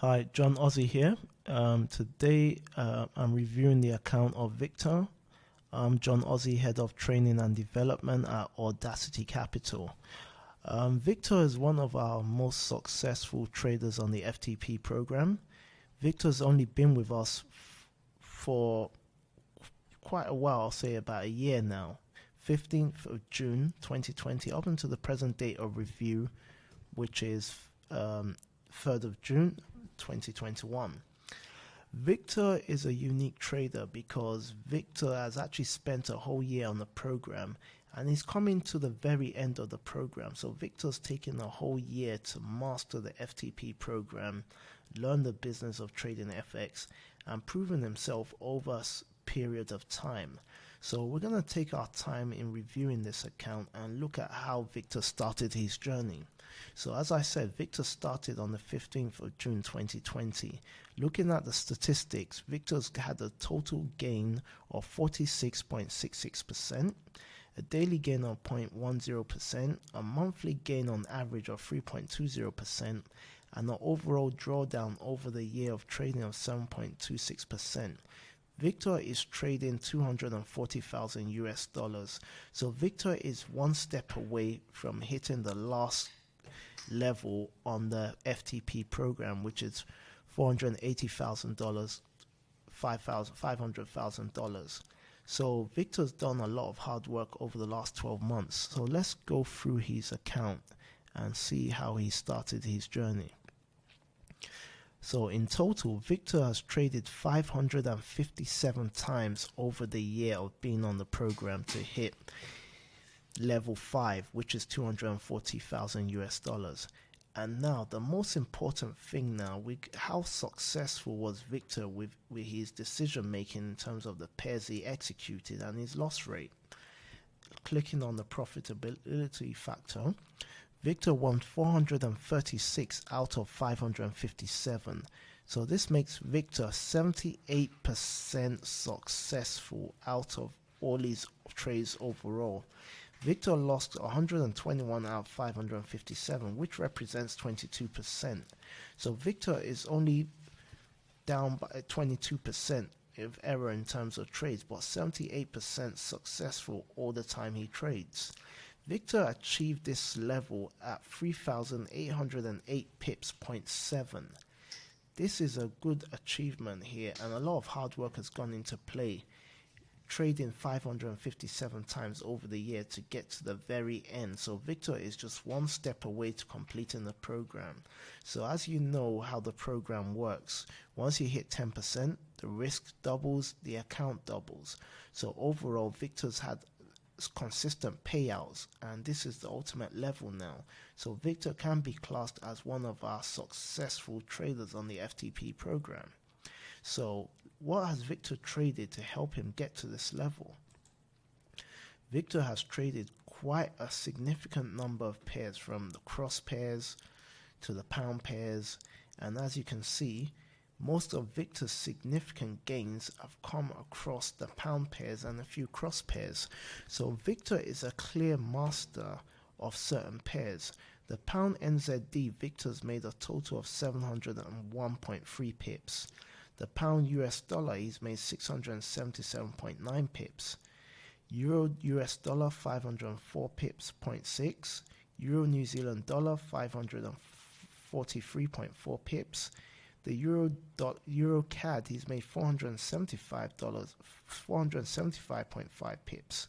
Hi, John Ozzy here. Today I'm reviewing the account of Victor. I'm John Ozzy, Head of Training and Development at AudaCity Capital. Victor is one of our most successful traders on the FTP program. Victor's only been with us for quite a while, I'll say about a year now. 15th of June 2020 up until the present date of review, which is 3rd of June 2021. Victor is a unique trader because Victor has actually spent a whole year on the program and he's coming to the very end of the program. So Victor's taken a whole year to master the FTP program, learn the business of trading FX, and proven himself over a period of time. So we're going to take our time in reviewing this account and look at how Victor started his journey. So as I said, Victor started on the 15th of June 2020. Looking at the statistics, Victor's had a total gain of 46.66%, a daily gain of 0.10%, a monthly gain on average of 3.20%, and an overall drawdown over the year of trading of 7.26%. Victor is trading 240,000 US dollars. So Victor is one step away from hitting the last level on the FTP program, which is $480,000, $500,000. So Victor's done a lot of hard work over the last 12 months. So let's go through his account and see how he started his journey. So in total, Victor has traded 557 times over the year of being on the program to hit level 5, which is 240,000 US dollars. And now the most important thing now, how successful was Victor with his decision making in terms of the pairs he executed and his loss rate. Clicking on the profitability factor, Victor won 436 out of 557. So this makes Victor 78% successful out of all his trades overall. Victor lost 121 out of 557, which represents 22%. So Victor is only down by 22% of error in terms of trades, but 78% successful all the time he trades. Victor achieved this level at 3,808 pips, 0.7. This is a good achievement here, and a lot of hard work has gone into play, trading 557 times over the year to get to the very end. So Victor is just one step away to completing the program. So as you know how the program works, once you hit 10%, the risk doubles, the account doubles. So overall, Victor's had consistent payouts, and this is the ultimate level now. So Victor can be classed as one of our successful traders on the FTP program. So what has Victor traded to help him get to this level? Victor has traded quite a significant number of pairs, from the cross pairs to the pound pairs, and as you can see, most of Victor's significant gains have come across the pound pairs and a few cross pairs. So Victor is a clear master of certain pairs. The pound NZD, Victor's made a total of 701.3 pips. The pound US dollar, he's made 677.9 pips. Euro US dollar, 504 pips, 0.6. Euro New Zealand dollar, 543.4 pips. The Euro CAD, he's made $475.5 pips.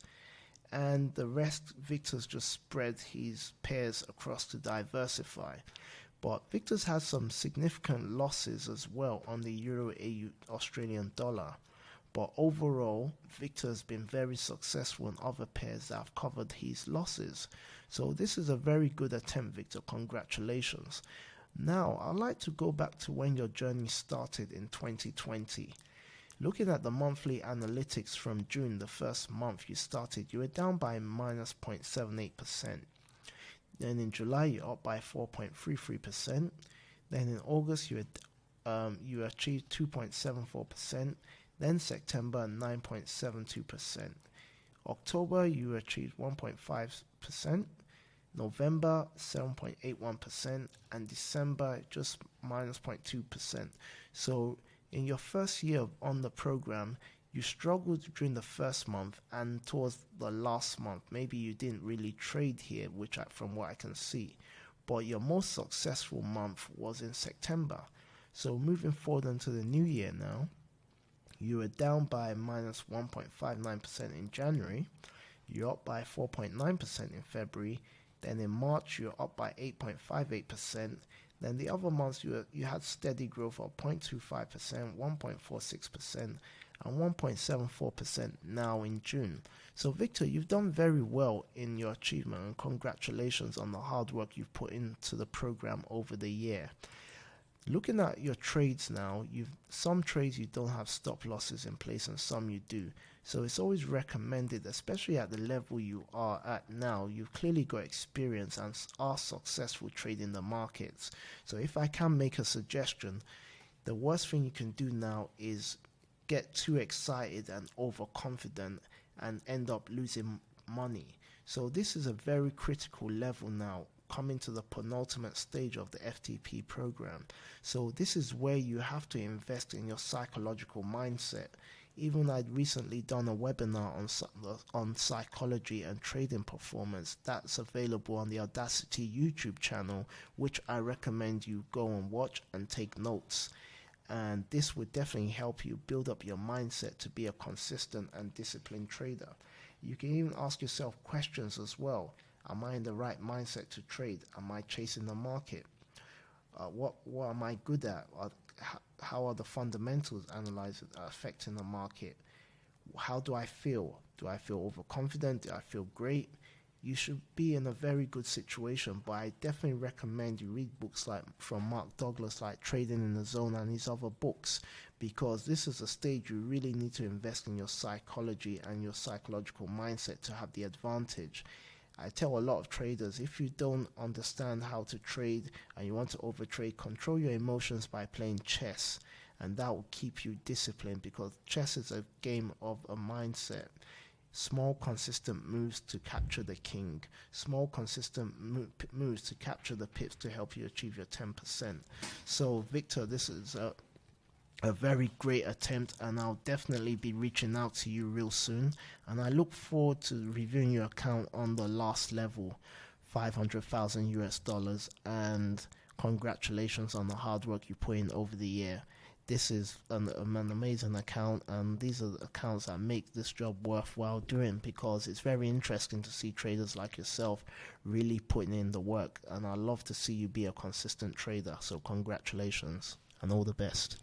And the rest, Victor's just spread his pairs across to diversify. But Victor's had some significant losses as well on the Euro AU Australian dollar. But overall, Victor's been very successful in other pairs that have covered his losses. So this is a very good attempt, Victor. Congratulations. Now, I'd like to go back to when your journey started in 2020. Looking at the monthly analytics from June, the first month you started, you were down by minus 0.78%. Then in July, you're up by 4.33%. Then in August, you achieved 2.74%. Then September, 9.72%. October, you achieved 1.5%. November 7.81%, and December just minus 0.2%. So in your first year on the program, you struggled during the first month and towards the last month. Maybe you didn't really trade here, from what I can see. But your most successful month was in September. So moving forward into the new year now, you were down by minus 1.59% in January. You're up by 4.9% in February. Then in March, you're up by 8.58%. Then the other months, you had steady growth of 0.25%, 1.46%, and 1.74% now in June. So Victor, you've done very well in your achievement, and congratulations on the hard work you've put into the program over the year. Looking at your trades now, some trades you don't have stop losses in place and some you do. So it's always recommended, especially at the level you are at now, you've clearly got experience and are successful trading the markets. So if I can make a suggestion, the worst thing you can do now is get too excited and overconfident and end up losing money. So this is a very critical level now, coming to the penultimate stage of the FTP program. So this is where you have to invest in your psychological mindset. Even I'd recently done a webinar on psychology and trading performance that's available on the AudaCity YouTube channel, which I recommend you go and watch and take notes. And this would definitely help you build up your mindset to be a consistent and disciplined trader. You can even ask yourself questions as well. Am I in the right mindset to trade? Am I chasing the market? What am I good at? How are the fundamentals analyzed affecting the market? How do I feel? Do I feel overconfident? Do I feel great? You should be in a very good situation, but I definitely recommend you read books from Mark Douglas, like Trading in the Zone, and his other books, because this is a stage you really need to invest in your psychology and your psychological mindset to have the advantage. I tell a lot of traders, if you don't understand how to trade and you want to overtrade, control your emotions by playing chess, and that will keep you disciplined, because chess is a game of a mindset. Small consistent moves to capture the king, small consistent moves to capture the pips to help you achieve your 10%. So Victor, this is a very great attempt, and I'll definitely be reaching out to you real soon, and I look forward to reviewing your account on the last level, 500,000 US dollars, and congratulations on the hard work you put in over the year. This is an amazing account, and these are the accounts that make this job worthwhile doing, because it's very interesting to see traders like yourself really putting in the work, and I love to see you be a consistent trader. So congratulations and all the best.